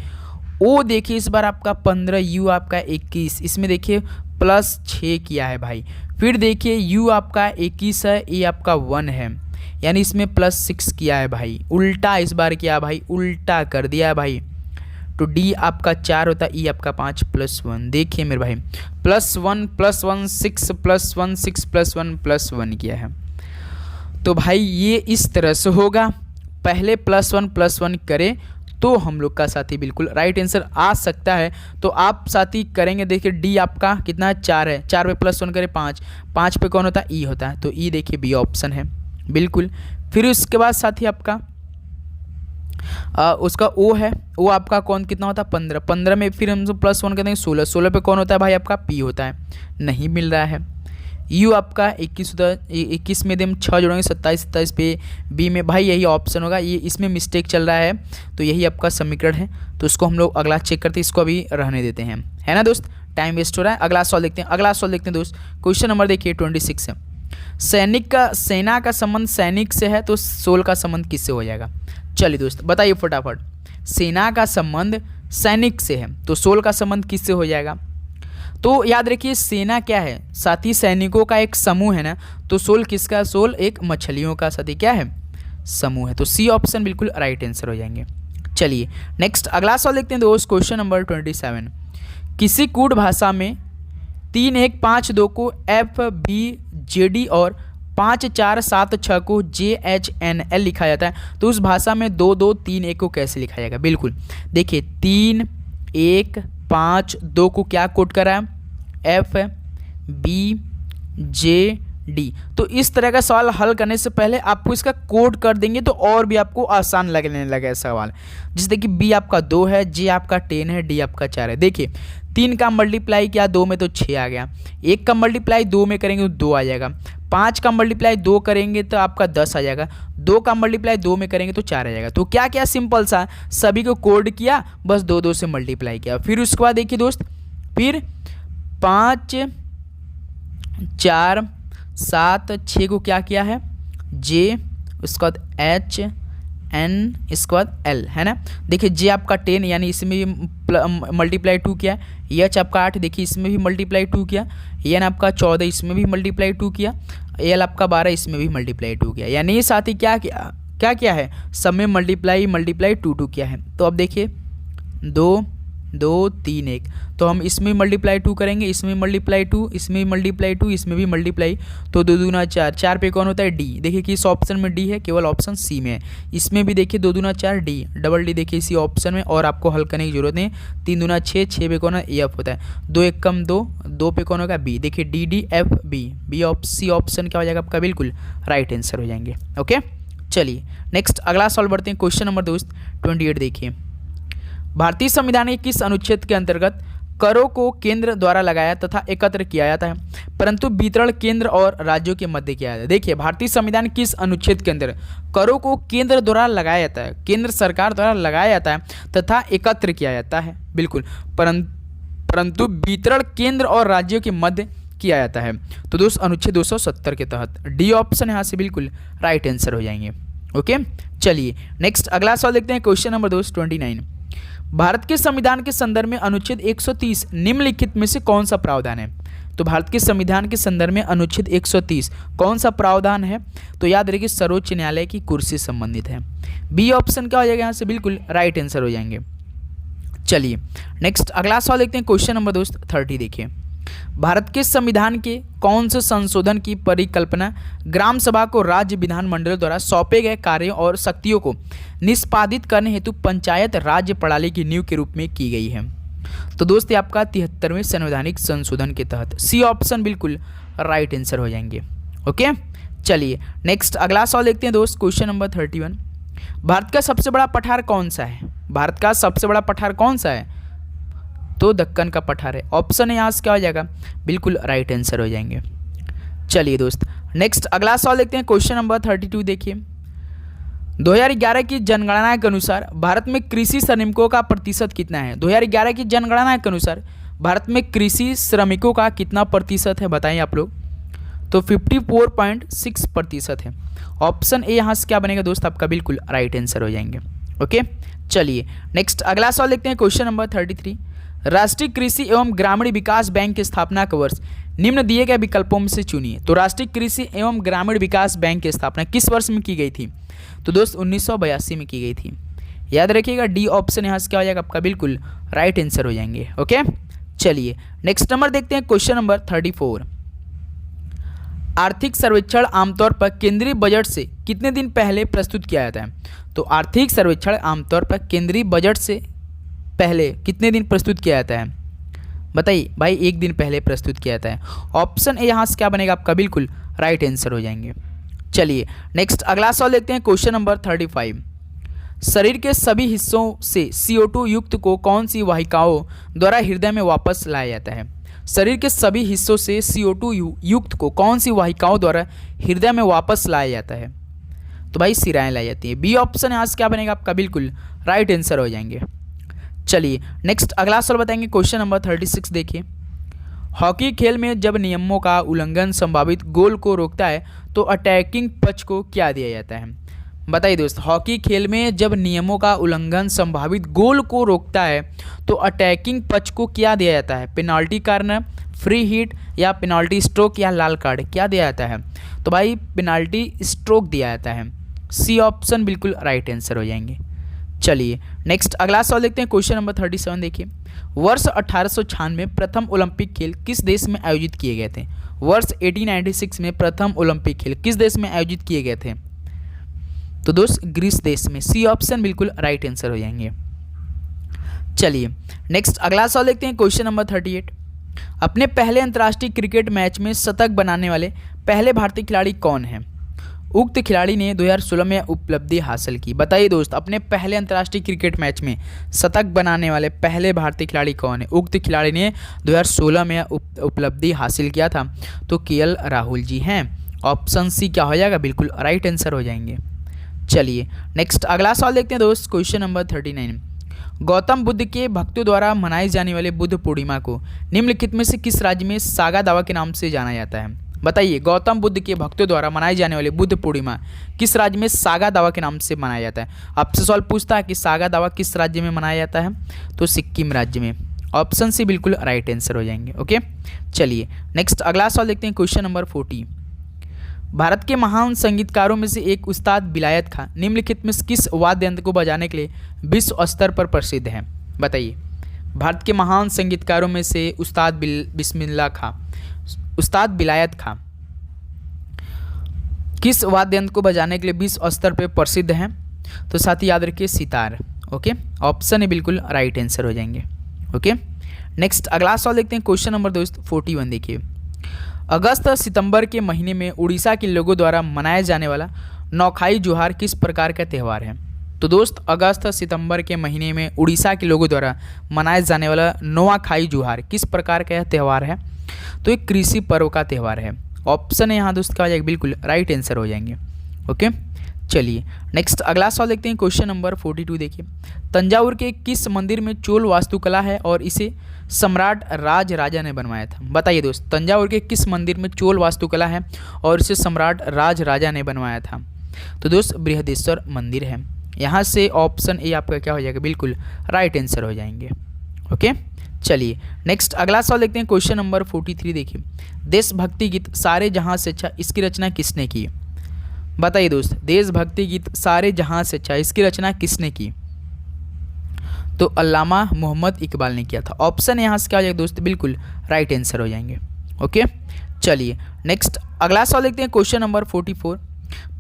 O देखिए इस बार आपका 15, U आपका 21, इसमें देखिए +6 किया है भाई। फिर देखिए U आपका 21 है, E आपका 1 है, यानी इसमें +6 किया है भाई। उल्टा इस बार किया भाई, उल्टा कर दिया है भाई। तो D आपका 4 होता है, E आपका 5 +1। देखिए मेरे भाई +1 +1 6 +1 6 +1 +1 किया है। तो भाई ये इस तरह से होगा, पहले +1 करें तो हम लोग का साथी बिल्कुल राइट आंसर आ सकता है। तो आप साथी करेंगे, देखिए D आपका कितना है, 4 है, 4 पे +1 करें 5, 5 पे कौन होता है, E होता है, तो E देखिए B ऑप्शन है बिल्कुल। फिर उसके बाद साथी आपका उसका O है, O आपका कौन कितना होता है, 15, 15 में फिर हम +1 करते हैं 16, 16 पे कौन होता है भाई आपका P होता है, नहीं मिल रहा है। U आपका 21 होता है, 21 में हम 6 जोड़ेंगे 27, 27 पे B में भाई यही ऑप्शन होगा। ये इसमें मिस्टेक चल रहा है, तो यही आपका समीकरण है, तो इसको हम लोग अगला चेक करते हैं, इसको अभी रहने देते हैं, है ना दोस्त, टाइम वेस्ट हो रहा है। अगला सवाल देखते हैं, अगला सवाल देखते हैं दोस्त। क्वेश्चन नंबर देखिए 26 है। सेना का संबंध सैनिक से है, तो सोल का संबंध किससे हो जाएगा। चलिए दोस्त बताइए फटाफट, सेना का संबंध सैनिक से है, तो सोल का संबंध किससे हो जाएगा। तो याद रखिए सेना क्या है साथी, सैनिकों का एक समूह है ना, तो सोल किसका, सोल एक मछलियों का साथी क्या है, समूह है, तो सी ऑप्शन बिल्कुल राइट आंसर हो जाएंगे। चलिए नेक्स्ट अगला सवाल देखते हैं दोस्त। क्वेश्चन नंबर 27, किसी कूट भाषा में 3 1 5 2 को FBJD और 5 4 7 6 को JHNL लिखा जाता है, तो उस भाषा में 2 2 3 1 को कैसे लिखा जाएगा। बिल्कुल देखिए 3 1 5 2 को क्या कोड करा है, FBJD। तो इस तरह का सवाल हल करने से पहले आपको इसका कोड कर देंगे, तो और भी आपको आसान लगने लगा सवाल। जैसे देखिए B आपका 2 है, J आपका 10 है, D आपका 4 है। देखिए 3 का मल्टीप्लाई किया 2 में तो 6 आ गया, 1 का मल्टीप्लाई 2 में करेंगे तो 2 आ जाएगा, 5 का मल्टीप्लाई 2 करेंगे तो आपका 10 आ जाएगा, 2 का मल्टीप्लाई 2 में करेंगे तो 4 आ जाएगा। तो क्या क्या सिंपल सा सभी को कोड किया, बस 2 2 से मल्टीप्लाई किया। फिर उसके बाद देखिए दोस्त, फिर 5 4 7 6 को क्या किया है, J, उसके बाद HN, इसके बाद L, है ना। देखिए J आपका 10, यानी इसमें भी मल्टीप्लाई 2 किया, H आपका 8, देखिए इसमें भी मल्टीप्लाई 2 किया, N आपका 14, इसमें भी मल्टीप्लाई 2 किया, L आपका 12, इसमें भी मल्टीप्लाई 2 किया। यानी ये साथी क्या क्या है, सब में मल्टीप्लाई 2 2 किया है। तो अब देखिए 2 2 3 1, तो हम इसमें मल्टीप्लाई 2 करेंगे, इसमें मल्टीप्लाई 2, इसमें मल्टीप्लाई 2, इसमें भी मल्टीप्लाई, तो 2 दूना 4, 4 पे कौन होता है D। देखिए कि इस ऑप्शन में D है, केवल ऑप्शन C में है। इसमें भी देखिए 2 दूना 4 D, डबल D देखिए इसी ऑप्शन में, और आपको हल करने की जरूरत नहीं। 3 दूना 6, 6 पे कौन है F होता है, 2 1 कम 2, 2 पे कौन होगा B। देखिए DDFB, C ऑप्शन क्या हो जाएगा आपका, बिल्कुल राइट आंसर हो जाएंगे। ओके चलिए नेक्स्ट अगला सवाल बढ़ते हैं। क्वेश्चन नंबर दोस्त 28 देखिए, भारतीय संविधान के किस अनुच्छेद के अंतर्गत करों को केंद्र द्वारा लगाया तथा एकत्र किया जाता है, परंतु वितरण केंद्र और राज्यों के मध्य किया जाता है। देखिए भारतीय संविधान किस अनुच्छेद के अंदर करों को केंद्र द्वारा लगाया जाता है, केंद्र सरकार द्वारा लगाया जाता है तथा एकत्र किया जाता है, बिल्कुल, परंतु वितरण केंद्र और राज्यों के मध्य किया जाता है। तो दोस्त अनुच्छेद 270 के तहत D ऑप्शन यहाँ से बिल्कुल राइट आंसर हो जाएंगे। ओके चलिए नेक्स्ट अगला सवाल देखते हैं। क्वेश्चन नंबर दोस्त 29, भारत के संविधान के संदर्भ में अनुच्छेद 130 निम्नलिखित में से कौन सा प्रावधान है। तो भारत के संविधान के संदर्भ में अनुच्छेद 130 कौन सा प्रावधान है, तो याद रखिए सर्वोच्च न्यायालय की कुर्सी संबंधित है। बी ऑप्शन क्या हो जाएगा यहाँ से, बिल्कुल राइट आंसर हो जाएंगे। चलिए नेक्स्ट अगला सवाल देखते हैं। क्वेश्चन नंबर दोस्त 30 देखिए, भारत के संविधान के कौन से संशोधन की परिकल्पना ग्राम सभा को राज्य विधानमंडलों द्वारा सौंपे गए कार्यों और शक्तियों को निष्पादित करने हेतु पंचायत राज्य प्रणाली की नींव के रूप में की गई है। तो दोस्त ये आपका 73वें संवैधानिक संशोधन के तहत सी ऑप्शन बिल्कुल राइट आंसर हो जाएंगे। ओके चलिए नेक्स्ट अगला सवाल देखते हैं दोस्त। क्वेश्चन नंबर 31, भारत का सबसे बड़ा पठार कौन सा है। भारत का सबसे बड़ा पठार कौन सा है, तो दक्कन का पठार है। ऑप्शन है यहाँ से क्या हो जाएगा, बिल्कुल राइट आंसर हो जाएंगे। चलिए दोस्त नेक्स्ट अगला सवाल देखते हैं, क्वेश्चन नंबर 32 देखिए। 2011 की जनगणना के अनुसार भारत में कृषि श्रमिकों का प्रतिशत कितना है? 2011 की जनगणना के अनुसार भारत में कृषि श्रमिकों का कितना प्रतिशत है बताइए आप लोग। तो 54.6% है। ऑप्शन ए यहाँ से क्या बनेगा दोस्त आपका, बिल्कुल राइट आंसर हो जाएंगे। ओके चलिए नेक्स्ट अगला सवाल देखते हैं, क्वेश्चन नंबर 33। राष्ट्रीय कृषि एवं ग्रामीण विकास बैंक की स्थापना का वर्ष निम्न दिए गए विकल्पों में से चुनिए। तो राष्ट्रीय कृषि एवं ग्रामीण विकास बैंक की स्थापना किस वर्ष में की गई थी? तो दोस्त 1982 में की गई थी। याद रखिएगा डी ऑप्शन यहाँ से क्या हो जाएगा आपका, बिल्कुल राइट आंसर हो जाएंगे। ओके चलिए नेक्स्ट नंबर देखते हैं, क्वेश्चन नंबर 34। आर्थिक सर्वेक्षण आमतौर पर केंद्रीय बजट से कितने दिन पहले प्रस्तुत किया जाता है? तो आर्थिक सर्वेक्षण आमतौर पर केंद्रीय बजट से पहले कितने दिन प्रस्तुत किया जाता है बताइए भाई, 1 दिन पहले प्रस्तुत किया जाता है। ऑप्शन ए यहाँ से क्या बनेगा आपका, बिल्कुल राइट आंसर हो जाएंगे। चलिए नेक्स्ट अगला सवाल देखते हैं, क्वेश्चन नंबर 35। शरीर के सभी हिस्सों से CO2 युक्त को कौन सी वाहिकाओं द्वारा हृदय में वापस लाया जाता है? शरीर के सभी हिस्सों से CO2 युक्त को कौन सी वाहिकाओं द्वारा हृदय में वापस लाया जाता है? तो भाई शिराएं लाई जाती है। बी ऑप्शन यहाँ से क्या बनेगा आपका, बिल्कुल राइट आंसर हो जाएंगे। चलिए नेक्स्ट अगला सवाल बताएंगे, क्वेश्चन नंबर 36 देखिए। हॉकी खेल में जब नियमों का उल्लंघन संभावित गोल को रोकता है तो अटैकिंग पक्ष को क्या दिया जाता है? बताइए दोस्त, हॉकी खेल में जब नियमों का उल्लंघन संभावित गोल को रोकता है तो अटैकिंग पक्ष को क्या दिया जाता है? पेनाल्टी कॉर्नर, फ्री हिट या पेनाल्टी स्ट्रोक या लाल कार्ड, क्या दिया जाता है? तो भाई पेनाल्टी स्ट्रोक दिया जाता है। सी ऑप्शन बिल्कुल राइट आंसर हो जाएंगे। चलिए नेक्स्ट अगला सवाल देखते हैं, क्वेश्चन नंबर 37 देखिए। वर्ष 1896 में प्रथम ओलंपिक खेल किस देश में आयोजित किए गए थे? वर्ष 1896 में प्रथम ओलंपिक खेल किस देश में आयोजित किए गए थे? तो दोस्त ग्रीस देश में। सी ऑप्शन बिल्कुल राइट आंसर हो जाएंगे। चलिए नेक्स्ट अगला सवाल देखते हैं, क्वेश्चन नंबर 38। अपने पहले अंतर्राष्ट्रीय क्रिकेट मैच में शतक बनाने वाले पहले भारतीय खिलाड़ी कौन है? उक्त खिलाड़ी ने 2016 में उपलब्धि हासिल की। बताइए दोस्त, अपने पहले अंतर्राष्ट्रीय क्रिकेट मैच में शतक बनाने वाले पहले भारतीय खिलाड़ी कौन है? उक्त खिलाड़ी ने 2016 में उपलब्धि हासिल किया था, तो केएल राहुल जी हैं। ऑप्शन सी क्या हो जाएगा, बिल्कुल राइट आंसर हो जाएंगे। चलिए नेक्स्ट अगला सवाल देखते हैं दोस्त, क्वेश्चन नंबर 39। गौतम बुद्ध के भक्तों द्वारा मनाई जाने वाले बुद्ध पूर्णिमा को निम्नलिखित में से किस राज्य में सागा दावा के नाम से जाना जाता है? बताइए, गौतम बुद्ध के भक्तों द्वारा मनाई जाने वाली बुद्ध पूर्णिमा किस राज्य में सागा दावा के नाम से मनाया जाता है? आपसे सवाल पूछता है कि सागा दावा किस राज्य में मनाया जाता है, तो सिक्किम राज्य में। ऑप्शन सी बिल्कुल राइट आंसर हो जाएंगे। ओके चलिए नेक्स्ट अगला सवाल देखते हैं, क्वेश्चन नंबर 40। भारत के महान संगीतकारों में से एक उस्ताद बिलायत खां निम्नलिखित में किस वाद्य यंत्र को बजाने के लिए विश्व स्तर पर प्रसिद्ध हैं? बताइए, भारत के महान संगीतकारों में से उस्ताद बिलायत खां किस वाद्य यंत्र को बजाने के लिए विश्व स्तर पर प्रसिद्ध हैं? तो साथ ही याद रखिए सितार। ओके ऑप्शन है बिल्कुल राइट आंसर हो जाएंगे। ओके नेक्स्ट अगला सवाल देखते हैं, क्वेश्चन नंबर 41 देखिए। अगस्त सितंबर के महीने में उड़ीसा के लोगों द्वारा मनाया जाने वाला नौखाई जुहार किस प्रकार का त्यौहार है? तो दोस्त अगस्त सितंबर के महीने में उड़ीसा के लोगों द्वारा मनाया जाने वाला नोआखाई जुहार किस प्रकार का यह त्यौहार है? तो एक कृषि पर्व का त्यौहार है। ऑप्शन है यहाँ दोस्त क्या हो जाएगा, बिल्कुल राइट आंसर हो जाएंगे। ओके चलिए नेक्स्ट अगला सवाल देखते हैं, क्वेश्चन नंबर 42 देखिए। तंजावुर के किस मंदिर में चोल वास्तुकला है और इसे सम्राट राज राजा ने बनवाया था? बताइए दोस्त, तंजावुर के किस मंदिर में चोल वास्तुकला है और इसे सम्राट राज राजा ने बनवाया था? तो दोस्त बृहदेश्वर मंदिर है। यहाँ से ऑप्शन ए आपका क्या हो जाएगा, बिल्कुल राइट आंसर हो जाएंगे। ओके चलिए नेक्स्ट अगला सवाल देखते हैं, क्वेश्चन नंबर 43 देखिए। देशभक्ति गीत सारे जहां से अच्छा इसकी रचना किसने की? बताइए दोस्त, देशभक्ति गीत सारे जहां से अच्छा इसकी रचना किसने की? तो अल्लामा मोहम्मद इकबाल ने किया था। ऑप्शन यहाँ से क्या हो जाएगा दोस्त, बिल्कुल राइट आंसर हो जाएंगे। ओके चलिए नेक्स्ट अगला सवाल देखते हैं, क्वेश्चन नंबर 44।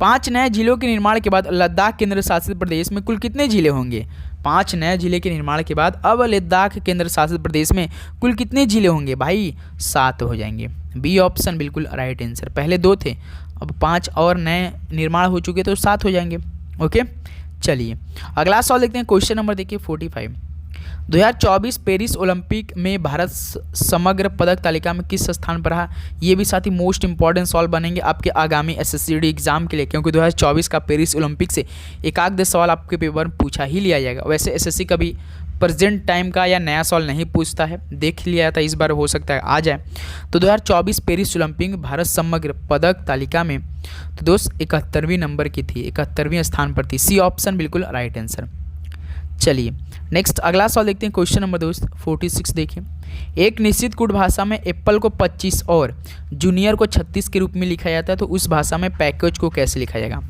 5 नए झीलों के निर्माण के बाद लद्दाख केंद्र शासित प्रदेश में कुल कितने झीलें होंगे? 5 नए झीले के निर्माण के बाद अब लद्दाख केंद्र शासित प्रदेश में कुल कितने झीलें होंगे? भाई 7 हो जाएंगे। बी ऑप्शन बिल्कुल राइट आंसर। पहले 2 थे, अब 5 और नए निर्माण हो चुके तो 7 हो जाएंगे। ओके चलिए अगला सवाल देखते हैं, क्वेश्चन नंबर देखिए 45। 2024 पेरिस ओलंपिक में भारत समग्र पदक तालिका में किस स्थान पर रहा? ये भी साथ ही मोस्ट इंपॉर्टेंट सवाल बनेंगे आपके आगामी एसएससीडी एग्जाम के लिए, क्योंकि 2024 का पेरिस ओलंपिक से एक आध सवाल आपके पेपर में पूछा ही लिया जाएगा। वैसे एसएससी कभी प्रेजेंट टाइम का या नया सवाल नहीं पूछता है, देख लिया था, इस बार हो सकता है आ जाए। तो 2024 पेरिस ओलंपिक में भारत समग्र पदक तालिका में तो दोस्त 71वें नंबर की थी, 71वें स्थान पर थी। सी ऑप्शन बिल्कुल राइट आंसर। चलिए नेक्स्ट अगला सवाल देखते हैं। क्वेश्चन नंबर दोस्त 46 देखिए। एक निश्चित कोड भाषा में एप्पल को 25 और जूनियर को 36 के रूप में लिखा जाता है, तो उस भाषा में पैकेज को कैसे लिखा जाएगा?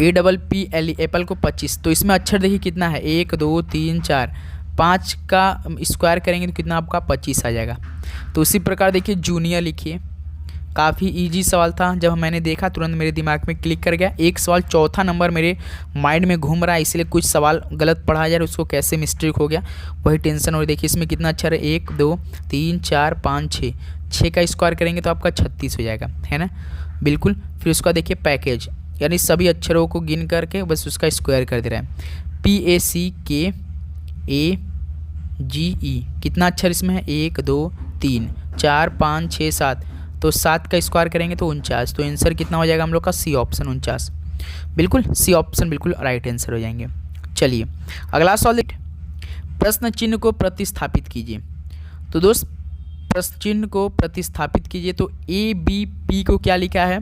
APPLE एप्पल को 25, तो इसमें अक्षर देखिए कितना है, 1 2 3 4 5 का स्क्वायर करेंगे तो कितना आपका 25 आ जाएगा। तो उसी प्रकार देखिए जूनियर लिखिए, काफ़ी इजी सवाल था, जब मैंने देखा तुरंत मेरे दिमाग में क्लिक कर गया। एक सवाल चौथा नंबर मेरे माइंड में घूम रहा है, इसलिए कुछ सवाल गलत पढ़ा जा रहा है, उसको कैसे मिस्टेक हो गया वही टेंशन। और देखिए इसमें कितना अक्षर है, 1 2 3 4 5 6, 6 का स्क्वायर करेंगे तो आपका 36 हो जाएगा, है ना, बिल्कुल। फिर उसका देखिए पैकेज, यानी सभी अक्षरों को गिन करके बस उसका स्क्वायर कर दे रहा है। PACKAGE, कितना अक्षर इसमें है, 1 2 3 4 5 6 7, तो 7 का स्क्वायर करेंगे तो 49, तो आंसर कितना हो जाएगा हम लोग का? सी ऑप्शन 49, बिल्कुल सी ऑप्शन बिल्कुल राइट आंसर हो जाएंगे। चलिए अगला सवाल देखिए। प्रश्न चिन्ह को प्रतिस्थापित कीजिए। तो दोस्त प्रश्न चिन्ह को प्रतिस्थापित कीजिए, तो ABP को क्या लिखा है,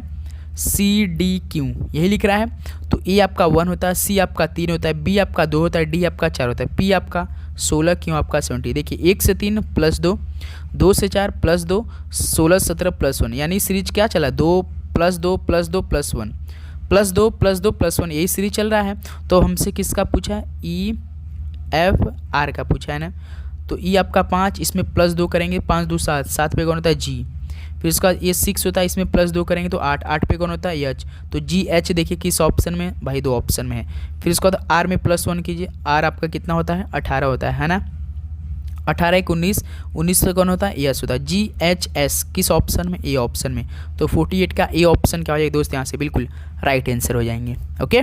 CDQ यही लिख रहा है। तो A आपका 1 होता है, C आपका 3 होता है, B आपका 2 होता है, D आपका 4 होता है, P आपका 16, Q आपका 70। देखिए 1 से 3 प्लस 2, 2 से 4 प्लस 2, 16 17 प्लस 1, यानी सीरीज क्या चला, 2 plus 2 plus 2 plus 1 plus 2 plus 2 plus 1, यही सीरीज चल रहा है। तो हमसे किसका पूछा है, EFR का पूछा है ना। तो E आपका 5, इसमें प्लस 2 करेंगे, 5 2 7, 7 पे कौन होता है G। फिर इसका ये 6 होता है, इसमें प्लस 2 करेंगे तो 8, 8 पे कौन होता है H। तो GH देखिए किस ऑप्शन में भाई, 2 ऑप्शन में है। फिर इसका R में प्लस 1 कीजिए, R आपका कितना होता है, 18 होता है ना, 18 1 19, 19 पे कौन होता है, यस होता है। GHS किस ऑप्शन में, ए ऑप्शन में। तो 48 का ए ऑप्शन क्या हो जाएगा दोस्त, यहाँ से बिल्कुल राइट आंसर हो जाएंगे। ओके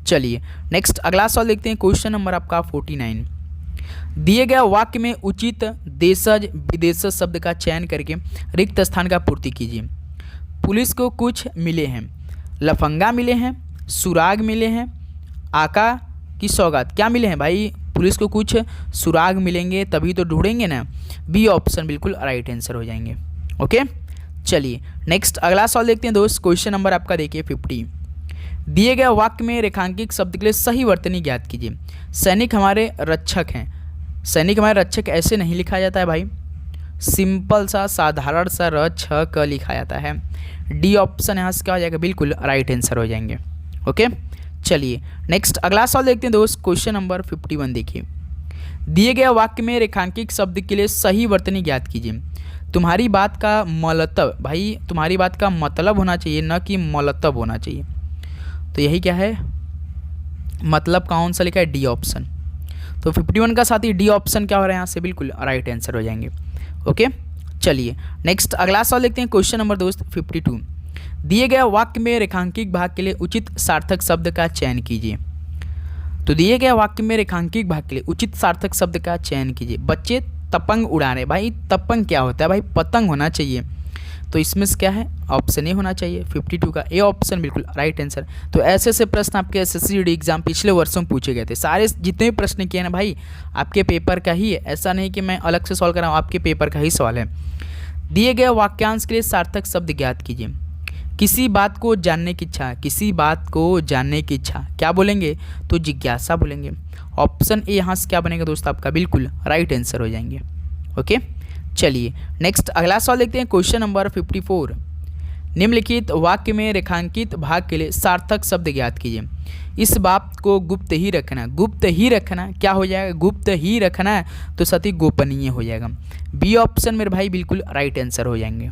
चलिए नेक्स्ट अगला सवाल देखते हैं। क्वेश्चन नंबर आपका 49। दिए गए वाक्य में उचित देशज विदेशज शब्द का चयन करके रिक्त स्थान का पूर्ति कीजिए। पुलिस को कुछ मिले हैं, लफंगा मिले हैं, सुराग मिले हैं, आका की सौगात, क्या मिले हैं भाई, पुलिस को कुछ सुराग मिलेंगे तभी तो ढूंढेंगे ना, बी ऑप्शन बिल्कुल राइट आंसर हो जाएंगे। ओके चलिए नेक्स्ट अगला सवाल देखते हैं दोस्त। क्वेश्चन नंबर आपका देखिए 50। दिए गए वाक्य में रेखांकित शब्द के लिए सही वर्तनी ज्ञात कीजिए। सैनिक हमारे रक्षक हैं, सैनिक हमारे रक्षक ऐसे नहीं लिखा जाता है भाई, सिंपल सा साधारण सा रक्षक लिखा जाता है। डी ऑप्शन यहाँ से क्या हो जाएगा, बिल्कुल राइट आंसर हो जाएंगे। ओके चलिए नेक्स्ट अगला सवाल देखते हैं दोस्त। क्वेश्चन नंबर 51 देखिए। दिए गए वाक्य में रेखांकित शब्द के लिए सही वर्तनी ज्ञात कीजिए। तुम्हारी बात का मतलब, भाई तुम्हारी बात का मतलब होना चाहिए, न कि मतलब होना चाहिए। तो यही क्या है, मतलब कौन सा लिखा है, डी ऑप्शन। तो 51 का साथ ही डी ऑप्शन क्या हो रहा है यहाँ से, बिल्कुल राइट आंसर हो जाएंगे। ओके चलिए नेक्स्ट अगला सवाल देखते हैं। क्वेश्चन नंबर दोस्त 52। दिए गए वाक्य में रेखांकित भाग के लिए उचित सार्थक शब्द का चयन कीजिए। तो दिए गए वाक्य में रेखांकित भाग के लिए उचित सार्थक शब्द का चयन कीजिए। बच्चे तपंग उड़ा रहे, भाई तपंग क्या होता है भाई, पतंग होना चाहिए। तो इसमें से क्या है, ऑप्शन ए होना चाहिए, 52 का ए ऑप्शन बिल्कुल राइट आंसर। तो ऐसे ऐसे प्रश्न आपके एसएससी एग्जाम पिछले वर्षों में पूछे गए थे। सारे जितने भी प्रश्न किए ना भाई आपके पेपर का ही है, ऐसा नहीं कि मैं अलग से सॉल्व कर रहा हूँ, आपके पेपर का ही सवाल है। दिए गए वाक्यांश के लिए सार्थक शब्द ज्ञात कीजिए। किसी बात को जानने की इच्छा, किसी बात को जानने की इच्छा क्या बोलेंगे, तो जिज्ञासा बोलेंगे। ऑप्शन ए यहाँ से क्या बनेगा दोस्त आपका, बिल्कुल राइट आंसर हो जाएंगे। ओके चलिए नेक्स्ट अगला सवाल देखते हैं। Question number 54। निम्नलिखित वाक्य में रेखांकित भाग के लिए सार्थक शब्द ज्ञात कीजिए। इस बात को गुप्त ही रखना, गुप्त ही रखना क्या हो जाएगा, गुप्त ही रखना है तो सती गोपनीय हो जाएगा। बी ऑप्शन मेरे भाई बिल्कुल राइट आंसर हो जाएंगे।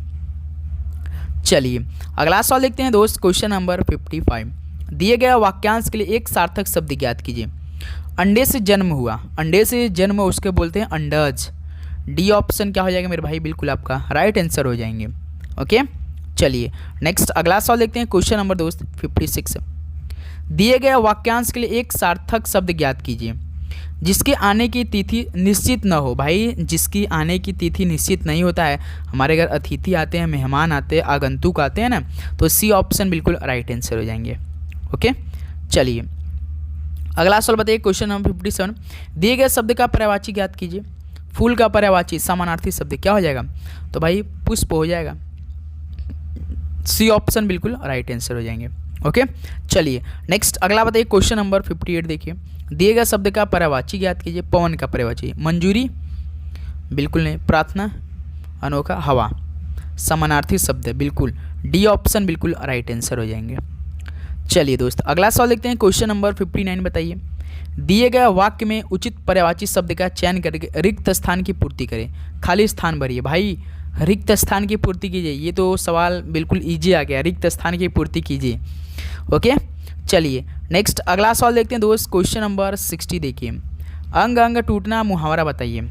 चलिए अगला सवाल देखते हैं दोस्त। Question number 55। दिए गए वाक्यांश के लिए एक सार्थक शब्द ज्ञात कीजिए। अंडे से जन्म हुआ, अंडे से जन्म उसके बोलते हैं अंडज। डी ऑप्शन क्या हो जाएगा मेरे भाई, बिल्कुल आपका राइट आंसर हो जाएंगे। ओके चलिए नेक्स्ट अगला सवाल देखते हैं। क्वेश्चन नंबर दोस्त 56। दिए गए वाक्यांश के लिए एक सार्थक शब्द ज्ञात कीजिए। जिसके आने की तिथि निश्चित न हो। भाई जिसकी आने की तिथि निश्चित नहीं होता है, हमारे घर अतिथि आते हैं, मेहमान आते हैं, आगंतुक आते हैं ना, तो सी ऑप्शन बिल्कुल राइट आंसर हो जाएंगे। ओके, चलिए अगला सवाल बताइए, क्वेश्चन नंबर 57। दिए गए शब्द का पर्यायवाची ज्ञात कीजिए। फूल का पर्यायवाची समानार्थी शब्द क्या हो जाएगा? तो भाई पुष्प हो जाएगा। सी ऑप्शन बिल्कुल राइट आंसर हो जाएंगे। ओके, चलिए नेक्स्ट अगला बताइए, क्वेश्चन नंबर 58 देखिए। दिए गए शब्द का पर्यायवाची ज्ञात कीजिए। पवन का पर्यायवाची मंजूरी, बिल्कुल नहीं। प्रार्थना, अनोखा, हवा, समानार्थी शब्द बिल्कुल डी ऑप्शन बिल्कुल राइट आंसर हो जाएंगे। चलिए दोस्त अगला सवाल देखते हैं, क्वेश्चन नंबर 59 बताइए। दिए गए वाक्य में उचित पर्यायवाची शब्द का चयन करके रिक्त स्थान की पूर्ति करें। खाली स्थान भरिए। भाई रिक्त स्थान की पूर्ति कीजिए, ये तो सवाल बिल्कुल इजी आ गया, रिक्त स्थान की पूर्ति कीजिए। ओके, चलिए नेक्स्ट अगला सवाल देखते हैं दोस्त, क्वेश्चन नंबर 60 देखिए। अंग अंग टूटना मुहावरा बताइए,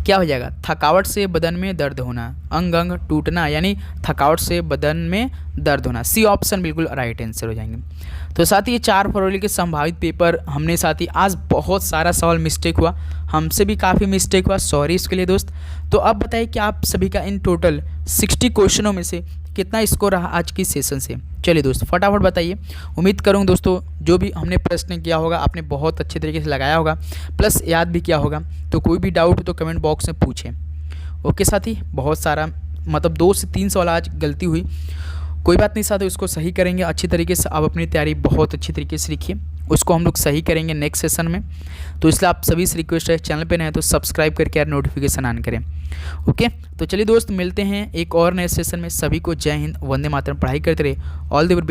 क्या हो जाएगा? थकावट से बदन में दर्द होना। अंग अंग टूटना यानी थकावट से बदन में दर्द होना। सी ऑप्शन बिल्कुल राइट आंसर हो जाएंगे। तो साथ ही ये 4 फरवरी के संभावित पेपर हमने साथ ही आज बहुत सारा सवाल मिस्टेक हुआ, हमसे भी काफ़ी मिस्टेक हुआ, सॉरी इसके लिए दोस्त। तो अब बताइए कि आप सभी का इन टोटल 60 क्वेश्चनों में से कितना स्कोर रहा आज की सेशन से? चलिए दोस्त फटाफट बताइए। उम्मीद करूँ दोस्तों जो भी हमने प्रश्न किया होगा आपने बहुत अच्छे तरीके से लगाया होगा, प्लस याद भी किया होगा। तो कोई भी डाउट हो तो कमेंट बॉक्स में पूछें। ओके साथी, बहुत सारा मतलब 2 से 3 सवाल आज गलती हुई, कोई बात नहीं साथ, उसको सही करेंगे अच्छी तरीके से। आप अपनी तैयारी बहुत अच्छी तरीके से लिखिए, उसको हम लोग सही करेंगे नेक्स्ट सेशन में। तो इसलिए आप सभी से रिक्वेस्ट है, चैनल पे नए तो सब्सक्राइब करके यार नोटिफिकेशन ऑन करें। ओके, तो चलिए दोस्त मिलते हैं एक और नए सेशन में। सभी को जय हिंद, वंदे मातरम, पढ़ाई करते रहे, ऑल द बेस्ट।